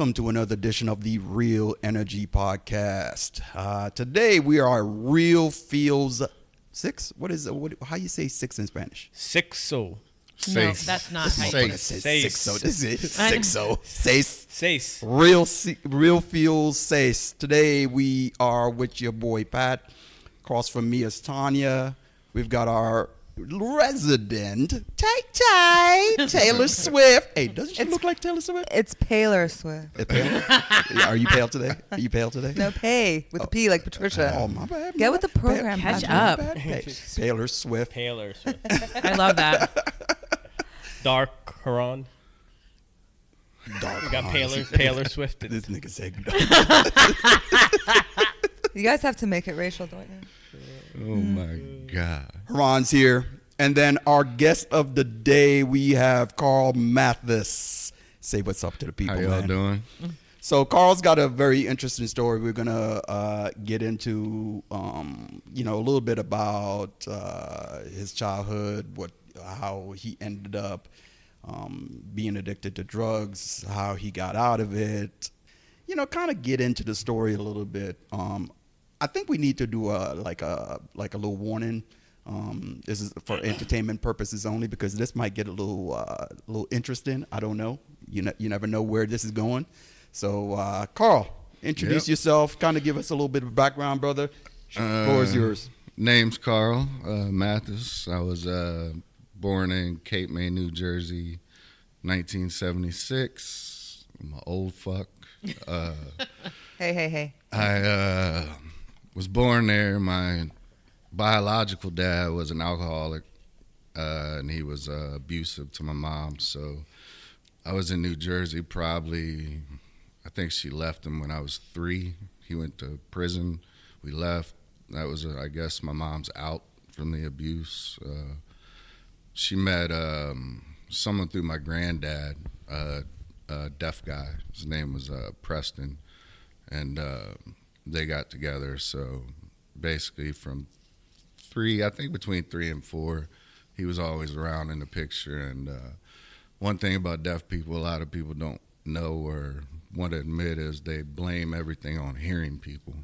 Welcome to another edition of the Real Energy Podcast. Today we are Real Feels 6. What is it? How you say 6 in Spanish? Sixo. No, that's not how you It says Seis. sixo. This is sixo. Seis. Seis. Real Feels 6. Today we are with your boy Pat. Across from me is Tanya. We've got our resident Taylor Swift. Hey, doesn't she look like Taylor Swift? It's paler Swift. Are you pale today? Are you pale today? No, pay with a P like Patricia. Oh, my bad. Get with the program. Catch Patrick. up. Taylor Swift. Paler. I love that. Dark Huron. Dark. We got Paler Swift. This nigga said. You guys have to make it racial, don't you? Oh my God. Ron's here. And then our guest of the day, we have Carl Mathis. Say what's up to the people, How y'all man. doing? So Carl's got a very interesting story. We're gonna get into, a little bit about his childhood, how he ended up being addicted to drugs, how he got out of it. Kind of get into the story a little bit. I think we need to do a little warning. This is for entertainment purposes only because this might get a little interesting. I don't know. You never know where this is going. So, Carl, introduce yourself. Kind of give us a little bit of background, brother. The floor is yours. Name's Carl Mathis. I was born in Cape May, New Jersey, 1976. I'm an old fuck. Hey. I was born there. My biological dad was an alcoholic, and he was abusive to my mom. So I was in New Jersey probably, I think she left him when I was 3. He went to prison. We left. That was, I guess, my mom's out from the abuse. She met someone through my granddad, a deaf guy. His name was Preston, and they got together. So basically from 3, I think between 3 and 4, he was always around in the picture. And one thing about deaf people, a lot of people don't know or want to admit is they blame everything on hearing people.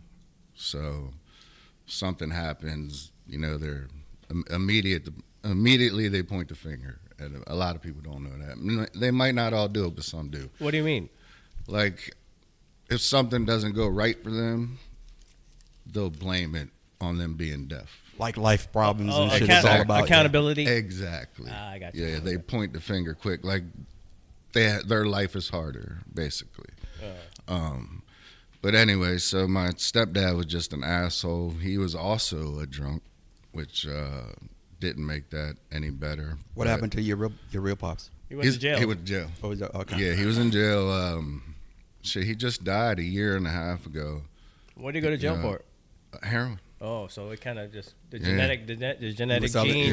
So something happens, they're immediately they point the finger. And a lot of people don't know that. They might not all do it, but some do. What do you mean? Like, if something doesn't go right for them, they'll blame it on them being deaf. Like life problems and shit. It's all about accountability. Exactly. I got you. Yeah, they point the finger quick. Like, their life is harder, basically. But anyway, so my stepdad was just an asshole. He was also a drunk, which didn't make that any better. What happened to your real pops? He went to jail. He went to jail. Oh, is that, okay. Yeah, he was in jail. He just died a year and a half ago. What did he go to jail for? Heroin. Oh, so it kind of just the Yeah. genetic gene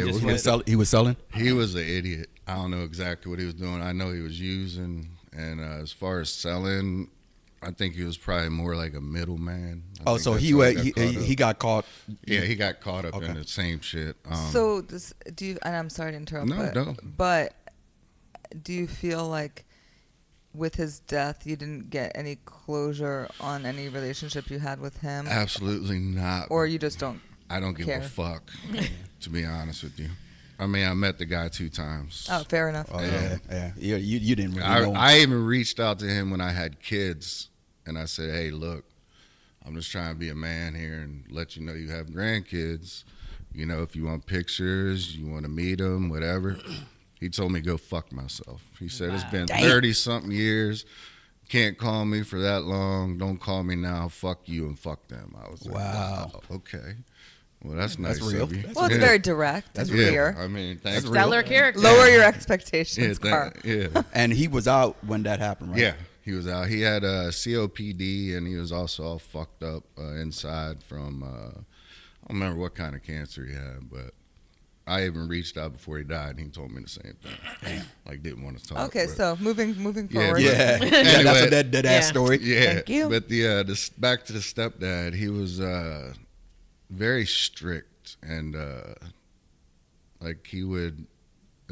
just went. He was selling? He was an idiot. I don't know exactly what he was doing. I know he was using, and as far as selling, I think he was probably more like a middleman. Oh, so he got caught. Yeah, he got caught up Okay. in the same shit. So do you? And I'm sorry to interrupt. No. But do you feel like with his death, you didn't get any closure on any relationship you had with him, Absolutely not. or you just don't? I don't give care? a fuck, to be honest with you. I mean, I met the guy 2 times. Oh, fair enough. Oh, yeah. You didn't really know him. I even reached out to him when I had kids, and I said, hey, look, I'm just trying to be a man here and let you know you have grandkids. If you want pictures, you want to meet them, whatever. He told me go fuck myself. He said, it's been 30-something years. Can't call me for that long. Don't call me now. Fuck you and fuck them. I was like, wow, okay. Well, that's nice real. of you. Well, it's very direct and clear. I mean, thanks. Stellar character. Lower your expectations, Carl. Yeah. And he was out when that happened, right? Yeah, he was out. He had COPD, and he was also all fucked up inside from, I don't remember what kind of cancer he had, but I even reached out before he died, and he told me the same thing. Like, didn't want to talk. Okay, so moving forward. Yeah. Anyway, That's a dead ass story. Yeah. Thank you. But back to the stepdad, he was very strict, and like he would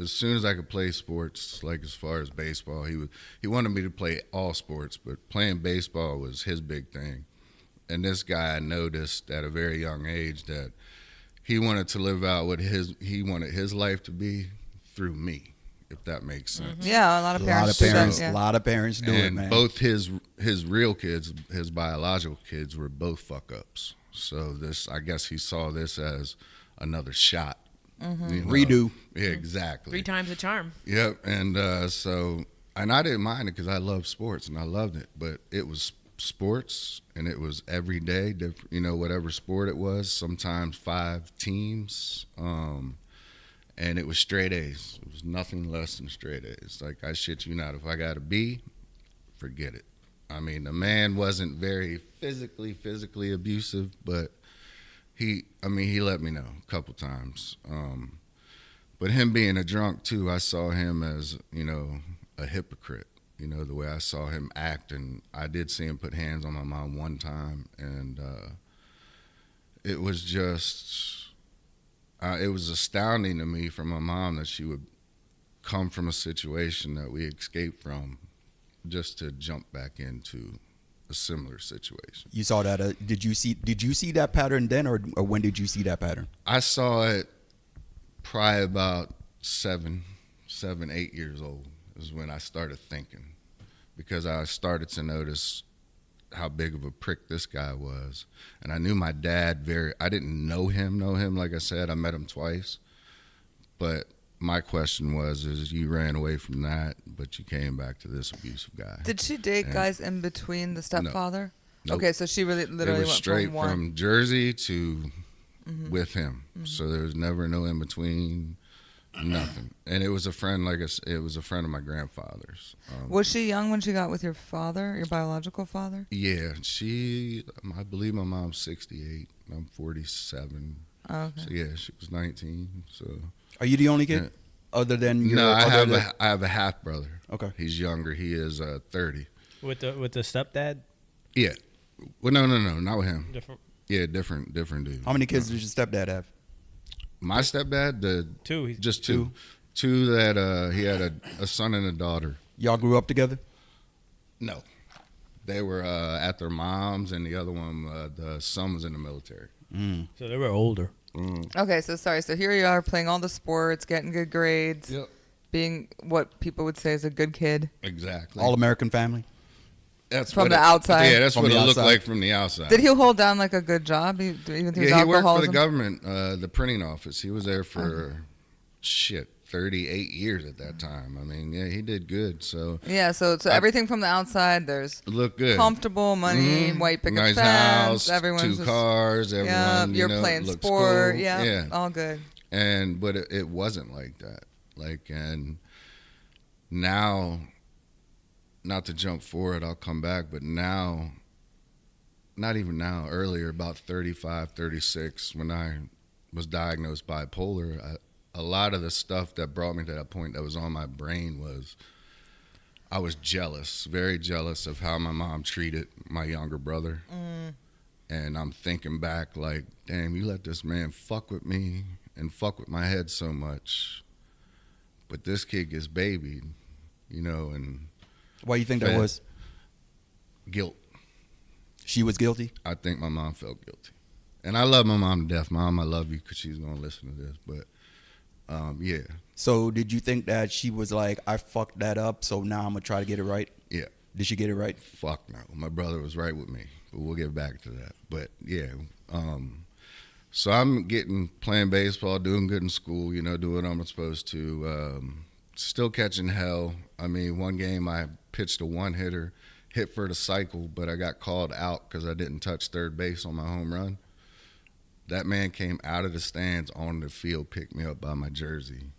as soon as I could play sports, like as far as baseball, he wanted me to play all sports, but playing baseball was his big thing. And this guy, I noticed at a very young age that he wanted to live out what he wanted his life to be through me, if that makes sense. Yeah, a lot of parents do that. Yeah. A lot of parents do it, And man. both his real kids, his biological kids, were both fuck ups. So I guess he saw this as another shot. Mm-hmm. Redo. Yeah, exactly. 3 times the charm. Yep. And and I didn't mind it because I loved sports and I loved it, but it was sports and it was every day, whatever sport it was, sometimes 5 teams. And it was straight A's. It was nothing less than straight A's. Like, I shit you not, if I got a B, forget it. I mean, the man wasn't very physically abusive, but he let me know a couple times. But him being a drunk too, I saw him as, a hypocrite, the way I saw him act. And I did see him put hands on my mom one time, and it was just, it was astounding to me from my mom that she would come from a situation that we escaped from just to jump back into a similar situation. You saw that. Did you see that pattern then, or when did you see that pattern? I saw it probably about 7, 8 years old is when I started thinking, because I started to notice how big of a prick this guy was. And I knew my dad I didn't know him. Like I said, I met him twice. But my question is you ran away from that, but you came back to this abusive guy. Did she date guys in between the stepfather? Nope. Okay, so she literally went straight from one. from Jersey to with him. Mm-hmm. So there was never no in between, nothing. And it was a friend, it was a friend of my grandfather's. Was she young when she got with your father, your biological father? Yeah, I believe my mom's 68. I'm 47. Oh, okay. So yeah, she was 19. So. Are you the only kid? Other than your, no, I have a half brother. Okay. He's younger. He is 30. With the stepdad? Yeah. Well, no, not with him. Different. Yeah, different dude. How many kids did your stepdad have? My stepdad, 2. Just 2. 2 that he had a son and a daughter. Y'all grew up together? No. They were at their mom's, and the other one, the son was in the military. Mm. So they were older. Mm. Okay, so here you are playing all the sports, getting good grades, Yep. being what people would say is a good kid. Exactly. All-American family? That's from the outside. Yeah, that's from what it the looked outside. like from the outside. Did he hold down like a good job? Even if he was Yeah, he worked for the alcoholism? government, the printing office. He was there for 38 years at that time. I mean, yeah, he did good. So Yeah, so everything from the outside, there's it looked good. comfortable money, white picket Nice fence, house, everyone's 2 just, cars, everyone. yeah, you're you know, playing looks sport, cool. yeah, all good. But it wasn't like that. And now, not to jump forward, I'll come back, but now, not even now, earlier, about 35, 36, when I was diagnosed bipolar, a lot of the stuff that brought me to that point that was on my brain was I was jealous, very jealous of how my mom treated my younger brother. Mm. And I'm thinking back like, damn, you let this man fuck with me and fuck with my head so much. But this kid gets babied, and Why do you think that was? guilt. She was guilty? I think my mom felt guilty. And I love my mom to death. Mom, I love you because she's going to listen to this. But, yeah. So did you think that she was like, I fucked that up, so now I'm going to try to get it right? Yeah. Did she get it right? Fuck no. My brother was right with me. But we'll get back to that. But, yeah. So I'm playing baseball, doing good in school, doing what I'm supposed to. Still catching hell. I mean, one game I pitched a one-hitter, hit for the cycle, but I got called out because I didn't touch third base on my home run. That man came out of the stands on the field, picked me up by my jersey,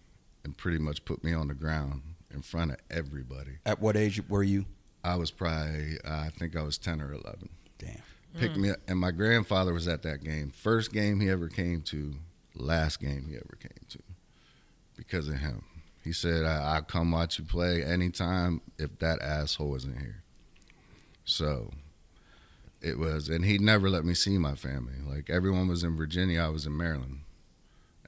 and pretty much put me on the ground in front of everybody. At what age were you? I was probably, I think I was 10 or 11. Damn. Picked me up, and my grandfather was at that game. First game he ever came to, last game he ever came to, because of him. He said, I'll come watch you play anytime if that asshole isn't here. So it was, and he never let me see my family. Like, everyone was in Virginia, I was in Maryland.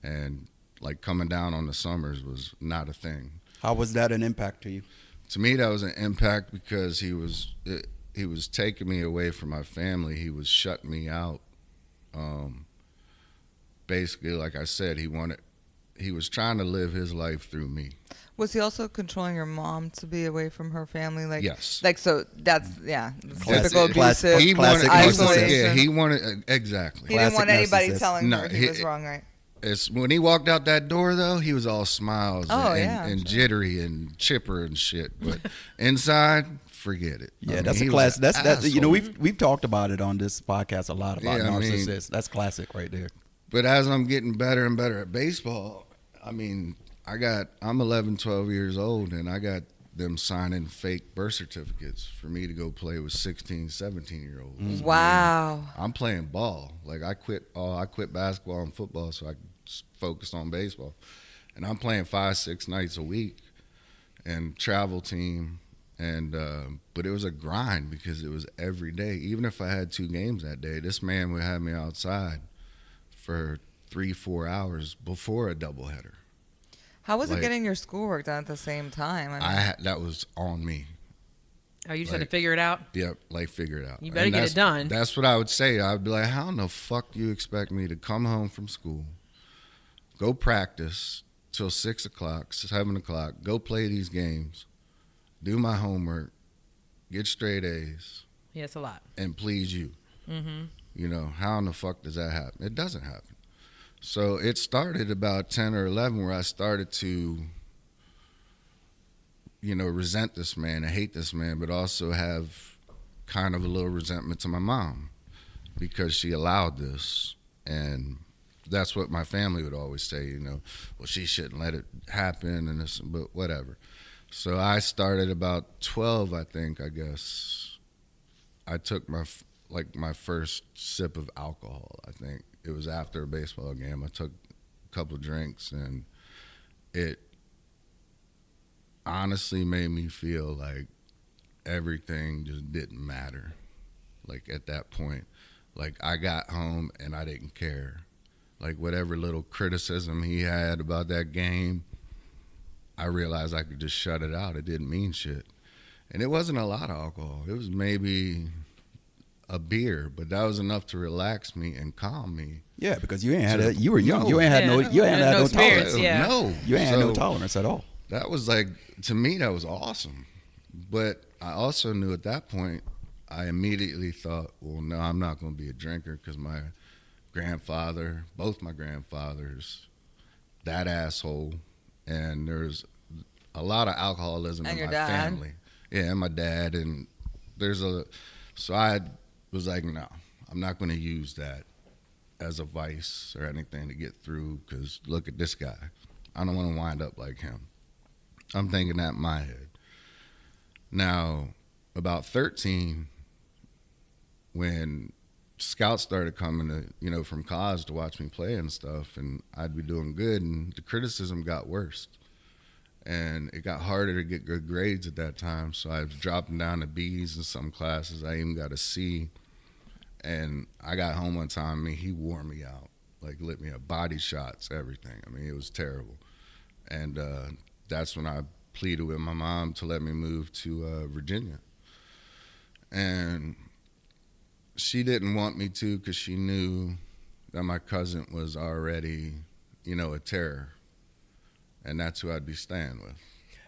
And like coming down on the summers was not a thing. How was that an impact to you? To me, that was an impact because he was taking me away from my family. He was shutting me out. Basically, like I said, he was trying to live his life through me. Was he also controlling your mom to be away from her family? Like, Yes. Like, so that's, typical Classic- abusive. He classic wanted, isolation. yeah, he wanted exactly. He didn't want Classic anybody narcissist. telling No, her he was wrong, right? It's when he walked out that door though, he was all smiles Oh, and, yeah, and sure. jittery and chipper and shit. But inside, forget it. Yeah, I mean, that's he a was class. an That's you know asshole. we've talked about it on this podcast a lot about Yeah, I mean- narcissists. That's classic right there. But as I'm getting better and better at baseball, I mean, I'm 11, 12 years old, and I got them signing fake birth certificates for me to go play with 16, 17-year-olds. Wow. I'm playing ball. Like I quit basketball and football so I could focus on baseball. And I'm playing 5-6 nights a week and travel team. And but it was a grind because it was every day. Even if I had 2 games that day, this man would have me outside for 3-4 hours before a doubleheader. How was it Like- getting your schoolwork done at the same time? That was on me. Oh, you just had to Like- figure it out. Yep, like figure it out. You better And get it done. That's what I would say. I'd be like, how in the fuck do you expect me to come home from school, go practice till 6 o'clock, 7 o'clock, go play these games, do my homework, get straight A's, Yeah, it's a lot. and please you? Mm-hmm. You know, how in the fuck does that happen? It doesn't happen. So it started about 10 or 11 where I started to, resent this man and hate this man, but also have kind of a little resentment to my mom because she allowed this. And that's what my family would always say, well, she shouldn't let it happen and this, but whatever. So I started about 12, I think, I guess. I took my first sip of alcohol, I think. It was after a baseball game. I took a couple of drinks, and it honestly made me feel like everything just didn't matter. Like at that point, like I got home and I didn't care. Like whatever little criticism he had about that game, I realized I could just shut it out. It didn't mean shit. And it wasn't a lot of alcohol. It was maybe a beer, but that was enough to relax me and calm me. Yeah, because you ain't had So- a, you were young. No. You ain't had Yeah, no no- you ain't had no no experience, tolerance. yeah. No. You ain't had no So tolerance at all. that was like, to me, that was awesome. But I also knew at that point, I immediately thought, well, no, I'm not going to be a drinker because my grandfather, both my grandfathers, that asshole, and there's a lot of alcoholism And in your my dad? family. Yeah, and my dad, and so I was like, no, I'm not going to use that as a vice or anything to get through because look at this guy. I don't want to wind up like him. I'm thinking that in my head. Now, about 13, when scouts started coming to, from college to watch me play and stuff, and I'd be doing good, and the criticism got worse. And it got harder to get good grades at that time, so I was dropping down to B's in some classes. I even got a C. And I got home one time, and he wore me out, like lit me up, body shots, everything. I mean, it was terrible. And that's when I pleaded with my mom to let me move to Virginia. And she didn't want me to because she knew that my cousin was already, a terror. And that's who I'd be staying with.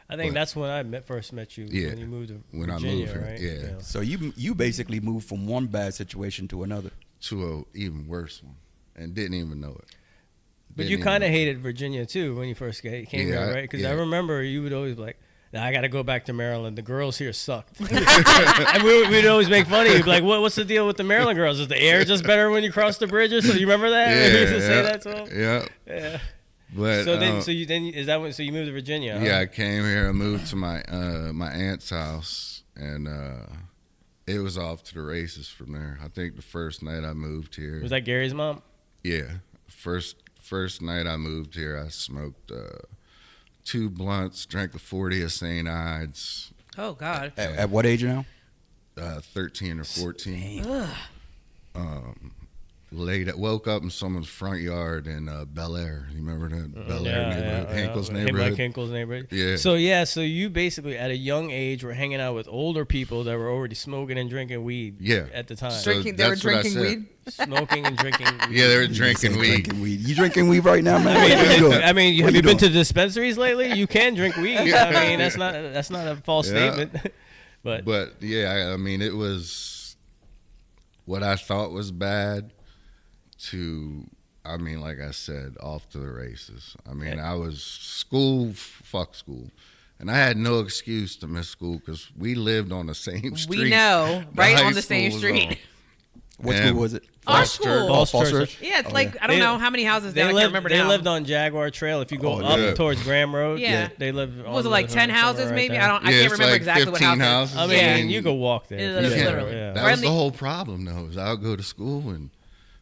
I think But- that's when I first met you. Yeah, When you moved to when I Virginia, moved here, right? yeah. So you basically moved from one bad situation to another. To a even worse one, and didn't even know it. But Didn't you even kind of know it. hated Virginia too when you first came Yeah, here, right? Because I yeah. remember you would always be like, "Nah, I got to go back to Maryland. The girls here suck." And we'd always make fun of you. Be like, what's the deal with the Maryland girls? Is the air just better when you cross the bridges? So you remember that? You used to say that to them? Yeah. Yeah. But So you moved to Virginia? Huh? yeah, I came here. I moved to my my aunt's house, and it was off to the races from there. I think the first night I moved here. Was that Gary's mom? Yeah, first night I moved here, I smoked 2 blunts, drank a 40 of St. Ides, Oh, God. At what age now? 13 or 14. Ugh. woke up in someone's front yard in Bel Air. You remember that Bel Air neighborhood, Hinkle's Mike neighborhood? Hinkle's neighborhood. Yeah. So you basically at a young age were hanging out with older people that were already smoking and drinking weed. Yeah. At the time, So They were that's what I drinking said. weed. smoking and drinking. Yeah, they were drinking weed. Drinking weed. You drinking weed right now, man? What you doing? I mean, What have you been doing? to dispensaries lately? You can drink weed. Yeah. I mean, that's not a false Yeah. statement. But yeah, I mean, it was what I thought was bad to, I mean, like I said, off to the races. I mean, Okay. I was fuck school. And I had no excuse to miss school because we lived on the same street. We know, the right high on the same school was street. on. What And school was it? Our Falls school. Church. Falls Falls Church. Church? Yeah, it's Oh, like yeah. I don't know how many houses They down. I lived. can't remember They now. lived on Jaguar Trail. If you go Oh, up yeah. towards Graham Road, Yeah. they lived. Was it like 10 houses maybe? I don't. I Yeah, can't it's remember like exactly what 15 houses. houses. I mean, Yeah. you could walk there. Yeah, for sure, literally. yeah. That Right was on the the- whole problem, though. Is I would go to school and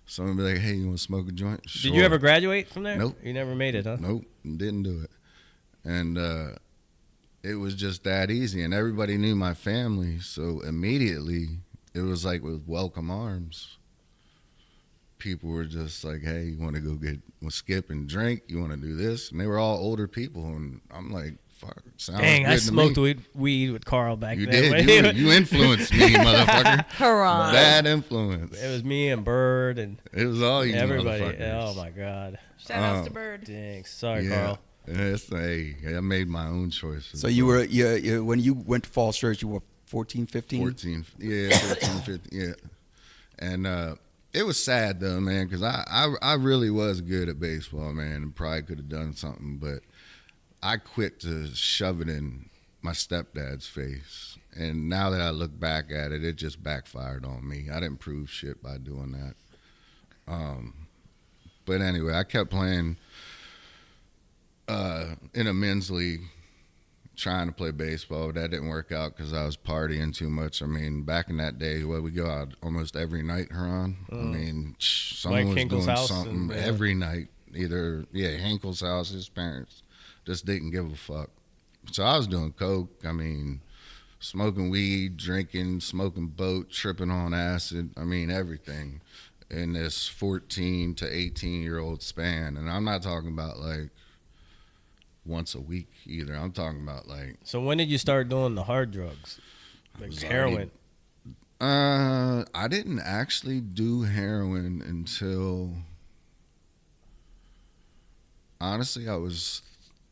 someone would be like, "Hey, you want to smoke a joint?" Did you ever graduate from there? Nope. You never made it, huh? Nope, didn't do it. And it was just that easy, and everybody knew my family, so immediately it was like with welcome arms. People were just like, "Hey, you want to go skip and drink? You want to do this?" And they were all older people, and I'm like, "Fuck, sounds Dang, good I to smoked me." weed with Carl back You then. did. You influenced me, motherfucker. Haran. Bad influence. It was me and Bird and It was all you everybody. motherfuckers. Oh my God. Shout outs to Bird. Dang. Sorry, Yeah. Carl. Hey, I made my own choices. So you were when you went to Falls Church, you were 14, 15? 14, yeah, 14, 15, yeah. And it was sad though, man, because I really was good at baseball, man, and probably could have done something, but I quit to shove it in my stepdad's face. And now that I look back at it, it just backfired on me. I didn't prove shit by doing that. But anyway, I kept playing in a men's league, trying to play baseball. That didn't work out because I was partying too much. I mean, back in that day, we go out almost every night, Huron. I mean, someone was Hinkle's doing house something and, yeah. every night. Either, Hinkle's house, his parents just didn't give a fuck. So I was doing coke. I mean, smoking weed, drinking, smoking boat, tripping on acid. I mean, everything in this 14 to 18-year-old span. And I'm not talking about like once a week either. I'm talking about like So when did you start doing the hard drugs? Like was heroin? I didn't actually do heroin until honestly I was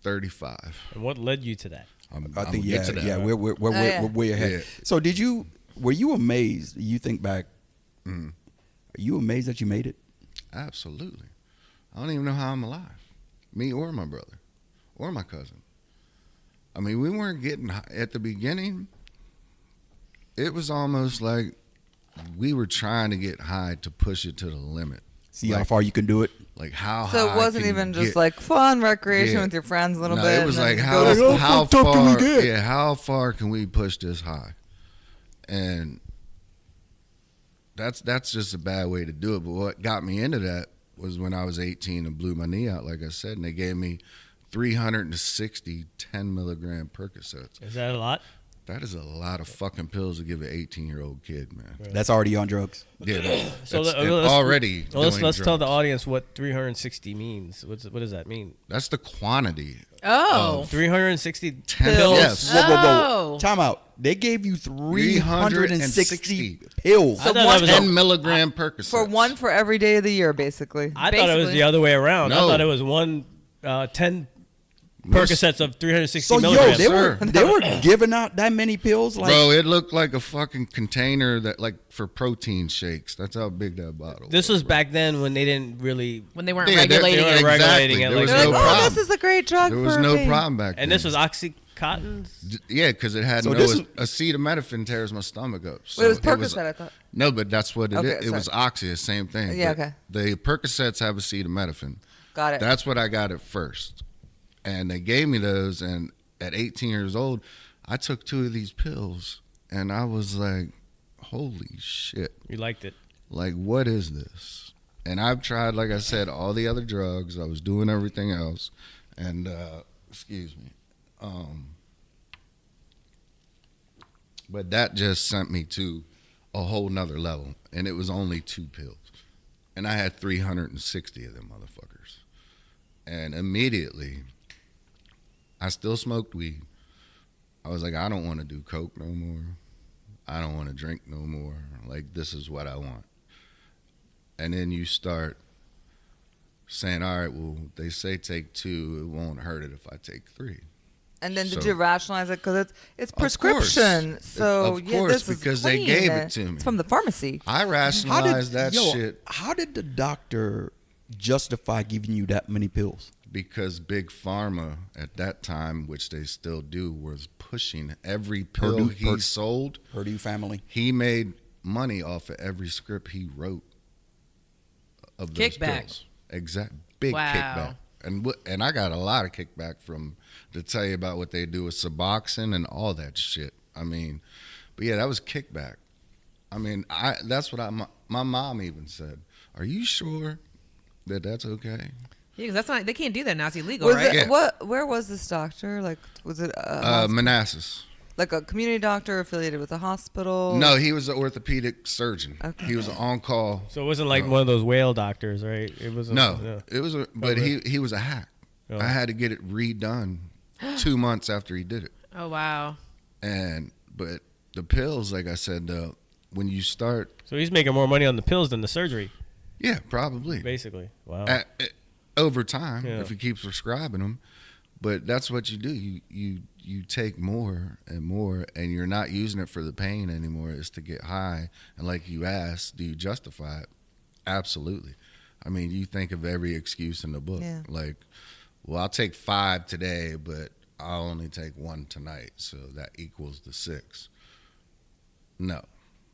35. And what led you to that? I think get to that. yeah, we're yeah. way ahead. Yeah. So were you amazed? You think back, Mm. are you amazed that you made it? Absolutely. I don't even know how I'm alive. Me or my brother or my cousin. I mean, we weren't getting high. At the beginning, it was almost like we were trying to get high to push it to the limit. See how Like- far you can do it. Like how So high it wasn't can even you just get? like fun recreation Yeah. with your friends a little No, bit. it was and like then how go to- how fucked up can we far get? yeah, how far can we push this high? And that's just a bad way to do it. But what got me into that was when I was 18 and blew my knee out, like I said, and they gave me 360 10 milligram Percocets. Is that a lot? That is a lot of fucking pills to give an 18-year-old kid, man. That's already on drugs. Yeah, So that's let's- already. Well, let's doing tell the drugs. audience what 360 means. What does that mean? That's the quantity. Oh. 360 10 pills. Yes. Whoa. Oh. Time out. They gave you 360 360 pills. I thought that was 10 milligram Percocets. for one for every day of the year, basically. I thought it was Basically. the other way around. I No. thought it was 10 Percocets of 360 So milligrams. they were giving out that many pills. Like Bro, it looked like a fucking container that like for protein shakes. That's how big that bottle This was back then when they didn't really, When they weren't Yeah, they- regulating they it. were regulating it There like was They're no like, oh, problem. this is a great drug There was for no me. problem back then. and this was Oxycontin. Yeah, because it had So no this is- acetaminophen tears my stomach up. So Wait, it was Percocet, I thought. No, but that's what it Okay, is. It was Oxy, the same thing. Yeah, But okay. The Percocets have acetaminophen. Got it. That's what I got at first. And they gave me those, and at 18 years old, I took 2 of these pills, and I was like, holy shit. You liked it. Like, what is this? And I've tried, like I said, all the other drugs. I was doing everything else. And, excuse me. But that just sent me to a whole nother level. And it was only 2 pills. And I had 360 of them motherfuckers. And immediately, I still smoked weed. I was like, I don't want to do coke no more. I don't want to drink no more. Like, this is what I want. And then you start saying, all right, well, they say take 2. It won't hurt it if I take 3. And then did So- you rationalize it? Because it's Of course. prescription. So Of yeah, course, this is because they clean. gave it to me. It's from the pharmacy. I rationalized that shit How did the doctor justify giving you that many pills? because Big Pharma at that time, which they still do, was pushing every pill he sold. Purdue family. He made money off of every script he wrote of those Kickback. pills. Exact big Wow. kickback. And I got a lot of kickback from to tell you about what they do with Suboxone and all that shit. I mean, but yeah, that was kickback. I mean, that's what my mom even said. Are you sure that that's okay? Yeah, 'cause that's not. They can't do that now. It's illegal, Was right? it Yeah. where was this doctor? Like, was it a Manassas. like a community doctor affiliated with a hospital? No, he was an orthopedic surgeon. Okay. He was an on-call. So it wasn't like one of those whale doctors, right? It was No, it was but really? he was a hack. Oh. I had to get it redone 2 months after he did it. Oh wow. But the pills, like I said, when you start, So he's making more money on the pills than the surgery, yeah, probably basically. Wow. over time Yeah. if he keeps prescribing them. But that's what you do. You take more and more, and you're not using it for the pain anymore. It's to get high. And like you asked, do you justify it? Absolutely. I mean, you think of every excuse in the book. Yeah. Like, well, I'll take 5 today, but I'll only take 1 tonight, so that equals the 6. No,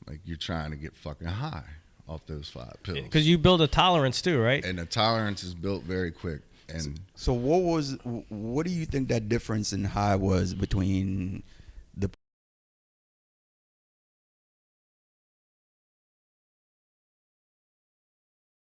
like you're trying to get fucking high off those 5 pills. Because you build a tolerance too, right? And the tolerance is built very quick. And So what do you think that difference in high was between